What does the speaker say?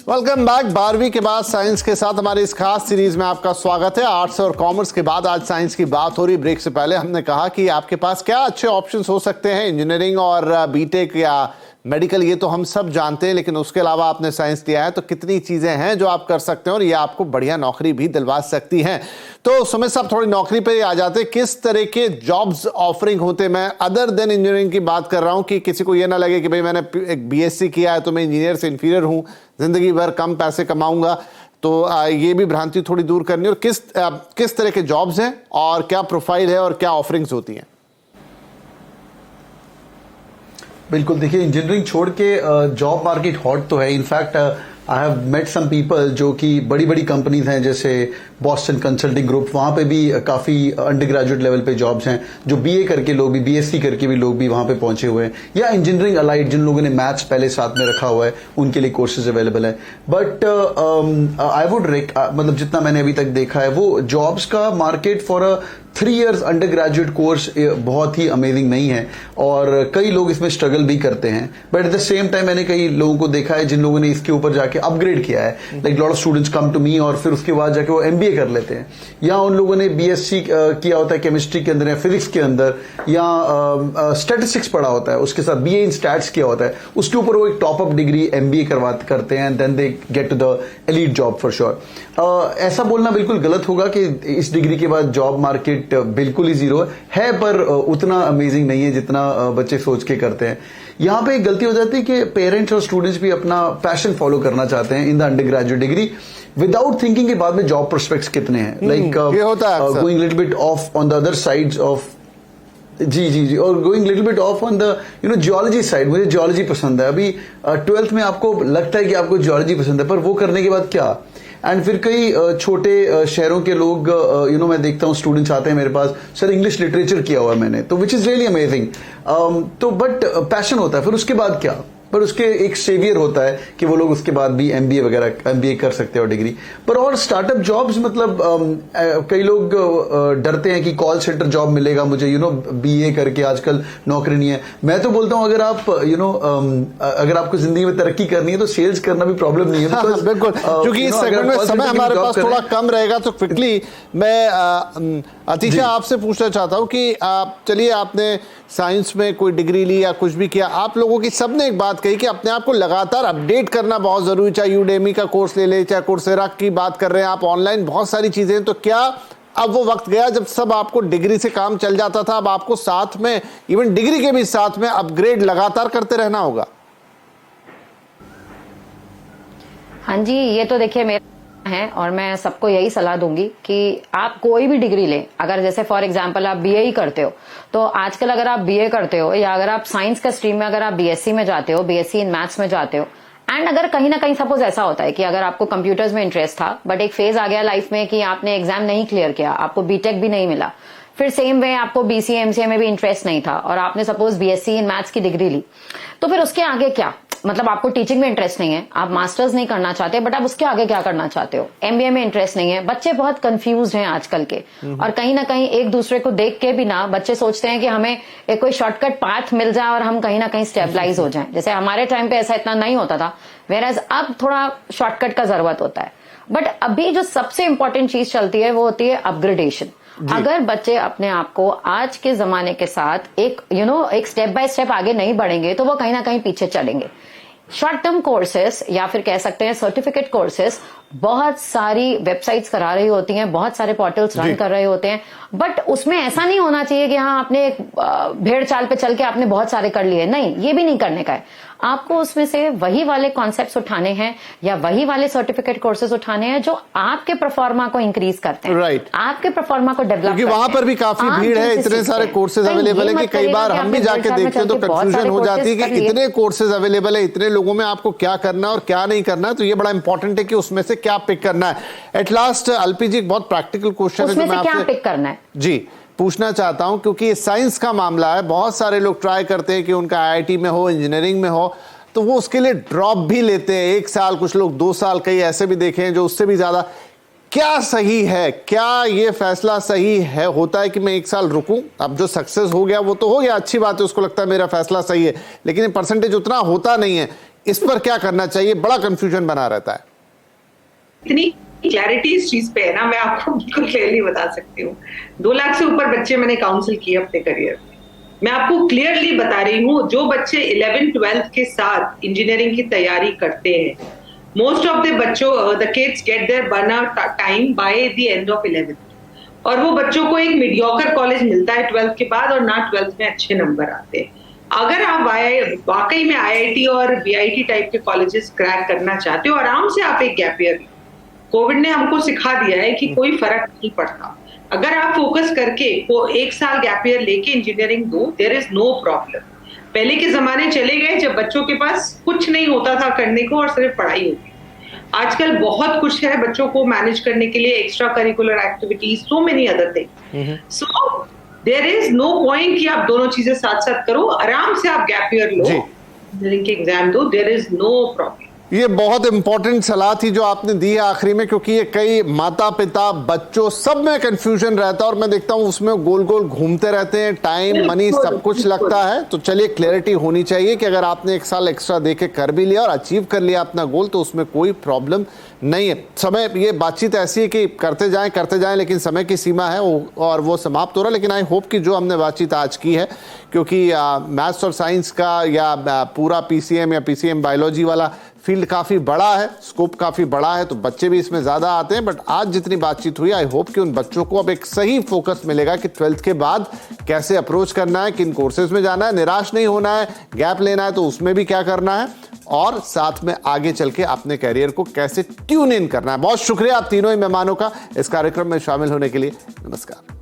Welcome back. 12वीं के बाद साइंस के साथ हमारी इस खास सीरीज में आपका स्वागत है। आर्ट्स और कॉमर्स के बाद आज साइंस की बात हो रही। ब्रेक से पहले हमने कहा कि आपके पास क्या अच्छे ऑप्शंस हो सकते हैं, इंजीनियरिंग और बीटेक या मेडिकल, ये तो हम सब जानते हैं, लेकिन उसके अलावा आपने साइंस लिया है तो कितनी चीजें हैं जो आप कर सकते हैं और ये आपको बढ़िया नौकरी भी दिलवा सकती हैं। तो सुमित साहब, थोड़ी नौकरी पे आ जाते, किस तरह के जॉब्स ऑफरिंग होते? मैं अदर देन इंजीनियरिंग की बात कर रहा हूं कि किसी को ये ना लगे कि भाई मैंने एक बीएससी किया है तो मैं इंजीनियर से इंफीरियर हूं, जिंदगी भर कम पैसे कमाऊंगा। तो ये भी भ्रांति थोड़ी दूर करनी। और किस तरह के जॉब्स हैं और क्या प्रोफाइल है और क्या ऑफरिंग्स होती हैं? बिल्कुल, देखिए इंजीनियरिंग छोड़ के जॉब मार्केट हॉट तो है। In fact I have met some people जो कि बड़ी बड़ी कंपनीज हैं जैसे बॉस्टन कंसल्टिंग ग्रुप, वहां पे भी काफी अंडर ग्रेजुएट लेवल पे जॉब्स हैं। जो बीए करके लोग भी, बीएससी करके भी लोग भी वहां पे पहुंचे हुए हैं, या इंजीनियरिंग अलाइड जिन लोगों ने मैथ्स पहले साथ में रखा हुआ है उनके लिए कोर्सेज अवेलेबल है। बट आई वुड मतलब जितना मैंने अभी तक देखा है वो जॉब्स का market for a 3 years under graduate course बहुत ही अमेजिंग नहीं है और कई लोग इसमें स्ट्रगल भी करते हैं। But at the same time मैंने कई लोगों को देखा है जिन लोगों ने इसके ऊपर जाके अपग्रेड किया है। Like lot of students come to me और फिर उसके बाद जाके वो एमबीए कर लेते हैं, या उन लोगों ने बीएससी किया होता है केमिस्ट्री के अंदर या फिजिक्स के अंदर, या स्टैटिस्टिक्स पढ़ा होता है, उसके साथ बीए इन स्टैट्स किया होता है, उसके ऊपर वो एक टॉप अप डिग्री एमबीए करते हैं, then they get to the elite job for sure. ऐसा बोलना बिल्कुल गलत होगा कि इस डिग्री के बाद जॉब मार्केट बिल्कुल ही जीरो है, पर उतना अमेजिंग नहीं है जितना बच्चे सोच के करते हैं। यहां पे एक गलती हो जाती है कि पेरेंट्स और स्टूडेंट्स भी अपना पैशन फॉलो करना चाहते हैं in the undergraduate degree without thinking के बाद में जॉब प्रोस्पेक्ट्स कितने हैं। Like going little bit off on the other sides of G और going little bit off on the geology side. मुझे जियोलॉजी पसंद है, अभी 12th में आपको लगता है कि आपको जियोलॉजी पसंद है, पर वो करने के बाद क्या? एंड फिर कई छोटे शहरों के लोग मैं देखता हूँ स्टूडेंट्स आते हैं मेरे पास, सर इंग्लिश लिटरेचर किया हुआ है मैंने, तो विच इज रियली अमेजिंग। तो बट पैशन होता है, फिर उसके बाद क्या? पर उसके एक सेवियर होता है कि वो लोग उसके बाद भी एमबीए वगैरह एमबीए कर सकते हैं और डिग्री पर। और स्टार्टअप जॉब्स मतलब कई लोग डरते हैं कि कॉल सेंटर जॉब मिलेगा मुझे, बीए करके आजकल नौकरी नहीं है। मैं तो बोलता हूं अगर आप अगर आपको जिंदगी में तरक्की करनी है तो सेल्स करना भी प्रॉब्लम नहीं है। बिल्कुल, क्योंकि इस सेगमेंट में समय हमारे पास थोड़ा कम रहेगा तो क्विकली मैं अतीशा आपसे पूछना चाहता हूं कि चलिए आपने साइंस में कोई डिग्री ली या कुछ भी किया, आप लोगों की सबने एक बात कही कि अपने आप को लगातार अपडेट करना बहुत जरूरी, चाहे यूडेमी का कोर्स ले ले, चाहे कोर्सेरा की बात कर रहे हैं आप, ऑनलाइन बहुत सारी चीजें। तो क्या अब वो वक्त गया जब सब आपको डिग्री से काम चल जाता था, अब आपको साथ में इवन डिग्री के भी साथ में अपग्रेड लगातार करते रहना होगा? हाँ जी, ये तो देखिए मेरा है और मैं सबको यही सलाह दूंगी कि आप कोई भी डिग्री लें। अगर जैसे फॉर एग्जांपल आप बीए ही करते हो तो आजकल अगर आप बीए करते हो या अगर आप साइंस का स्ट्रीम में अगर आप बीएससी में जाते हो, बीएससी इन मैथ्स में जाते हो, एंड अगर कहीं ना कहीं सपोज ऐसा होता है कि अगर आपको कंप्यूटर्स में इंटरेस्ट था बट एक फेज आ गया लाइफ में कि आपने एग्जाम नहीं क्लियर किया, आपको बीटेक भी नहीं मिला, फिर सेम वे आपको बीसीए एमसीए में भी इंटरेस्ट नहीं था और आपने सपोज बीएससी इन मैथ्स की डिग्री ली, तो फिर उसके आगे क्या? मतलब आपको टीचिंग में इंटरेस्ट नहीं है, आप मास्टर्स नहीं करना चाहते, बट आप उसके आगे क्या करना चाहते हो? एमबीए में इंटरेस्ट नहीं है। बच्चे बहुत कंफ्यूज हैं आजकल के, और कहीं ना कहीं एक दूसरे को देख के भी ना बच्चे सोचते हैं कि हमें एक कोई शॉर्टकट पाथ मिल जाए और हम कहीं ना कहीं स्टेबलाइज हो जाएं। जैसे हमारे टाइम पे ऐसा इतना नहीं होता था, वेयरएज अब थोड़ा शॉर्टकट का जरूरत होता है। बट अभी जो सबसे इंपॉर्टेंट चीज चलती है वो होती है अपग्रेडेशन। अगर बच्चे अपने आप को आज के जमाने के साथ एक एक स्टेप बाय स्टेप आगे नहीं बढ़ेंगे तो वो कहीं ना कहीं पीछे चलेंगे। शॉर्ट टर्म कोर्सेस या फिर कह सकते हैं सर्टिफिकेट कोर्सेस बहुत सारी वेबसाइट्स करा रही होती हैं, बहुत सारे पोर्टल्स रन कर रहे होते हैं, बट उसमें ऐसा नहीं होना चाहिए कि हाँ आपने एक भेड़ चाल पे चल के आपने बहुत सारे कर लिए। नहीं, ये भी नहीं करने का है। आपको उसमें से वही वाले कॉन्सेप्ट्स उठाने हैं या वही वाले सर्टिफिकेट कोर्सेज उठाने हैं जो आपके परफॉर्मा को इंक्रीज करते हैं, राइट, आपके परफॉर्मा को डेवलप करते हैं। वहां पर भी काफी भीड़ है, इतने सारे कोर्सेज अवेलेबल है कि कई बार हम भी जाके देखते हैं तो कंफ्यूजन हो जाती है कि इतने कोर्सेज अवेलेबल है, इतने लोगों में आपको क्या करना और क्या नहीं करना है। तो ये बड़ा इंपॉर्टेंट है कि उसमें से क्या पिक करना है। एट लास्ट अल्पी जी, एक बहुत प्रैक्टिकल क्वेश्चन है जो मैं आपसे पिक करना है जी पूछना चाहता हूं, क्योंकि ये साइंस का मामला है। बहुत सारे लोग ट्राई करते हैं कि उनका आईआईटी में हो, इंजीनियरिंग में हो, तो वो उसके लिए ड्रॉप भी लेते हैं 1 साल, कुछ लोग 2 साल, कई ऐसे भी देखे हैं जो उससे भी ज्यादा। क्या सही है? क्या ये फैसला सही है होता है कि मैं 1 साल रुकूं? अब जो सक्सेस हो गया वो तो हो गया, अच्छी बात है, उसको लगता है मेरा फैसला सही है, लेकिन परसेंटेज उतना होता नहीं है। इस पर क्या करना चाहिए? बड़ा कंफ्यूजन बना रहता है। इतनी क्लैरिटी इस चीज पे है ना, मैं आपको बिल्कुल क्लियरली बता सकती हूँ। 2 लाख से ऊपर बच्चे मैंने काउंसिल किए अपने करियर में। मैं आपको क्लियरली बता रही हूँ, जो बच्चे 11th-12th के साथ इंजीनियरिंग की तैयारी करते हैं, most of the kids get their burnout time by the end of 11th, और वो बच्चों को एक मीडियोकर कॉलेज मिलता है 12th के बाद, और ना 12th में अच्छे नंबर आते हैं। अगर आप वाकई में IIT और BIT टाइप के कॉलेजेस क्रैक करना चाहते हो, आराम से आप एक गैप ईयर, कोविड ने हमको सिखा दिया है कि कोई फर्क नहीं पड़ता। अगर आप फोकस करके वो 1 साल गैप ईयर लेके इंजीनियरिंग दो, देयर इज नो प्रॉब्लम। पहले के जमाने चले गए जब बच्चों के पास कुछ नहीं होता था करने को और सिर्फ पढ़ाई होती। आजकल बहुत कुछ है बच्चों को मैनेज करने के लिए, extracurricular activities, so many other thing. So there is no point कि आप दोनों चीजें साथ साथ करो। आराम से आप गैप ईयर लो, इंजीनियरिंग के एग्जाम दो, देयर इज नो प्रॉब्लम। ये बहुत इंपॉर्टेंट सलाह थी जो आपने दी है आखिरी में, क्योंकि ये कई माता पिता बच्चों सब में कंफ्यूजन रहता है और मैं देखता हूं उसमें गोल गोल घूमते रहते हैं, टाइम मनी सब कुछ लगता है। तो चलिए क्लैरिटी होनी चाहिए कि अगर आपने 1 साल एक्स्ट्रा देके कर भी लिया और अचीव कर लिया अपना गोल तो उसमें कोई प्रॉब्लम नहीं है। समय, ये बातचीत ऐसी है कि करते जाएं लेकिन समय की सीमा है और वो समाप्त हो रहा है। लेकिन आई होप कि जो हमने बातचीत आज की है, क्योंकि मैथ्स और साइंस का या पूरा PCM या PCM बायोलॉजी वाला फील्ड काफ़ी बड़ा है, स्कोप काफ़ी बड़ा है, तो बच्चे भी इसमें ज़्यादा आते हैं। बट आज जितनी बातचीत हुई, आई होप कि उन बच्चों को अब एक सही फोकस मिलेगा कि 12th के बाद कैसे अप्रोच करना है, किन कोर्सेज में जाना है, निराश नहीं होना है, गैप लेना है तो उसमें भी क्या करना है, और साथ में आगे चल के अपने कैरियर को कैसे ट्यून इन करना है। बहुत शुक्रिया आप तीनों ही मेहमानों का इस कार्यक्रम में शामिल होने के लिए। नमस्कार।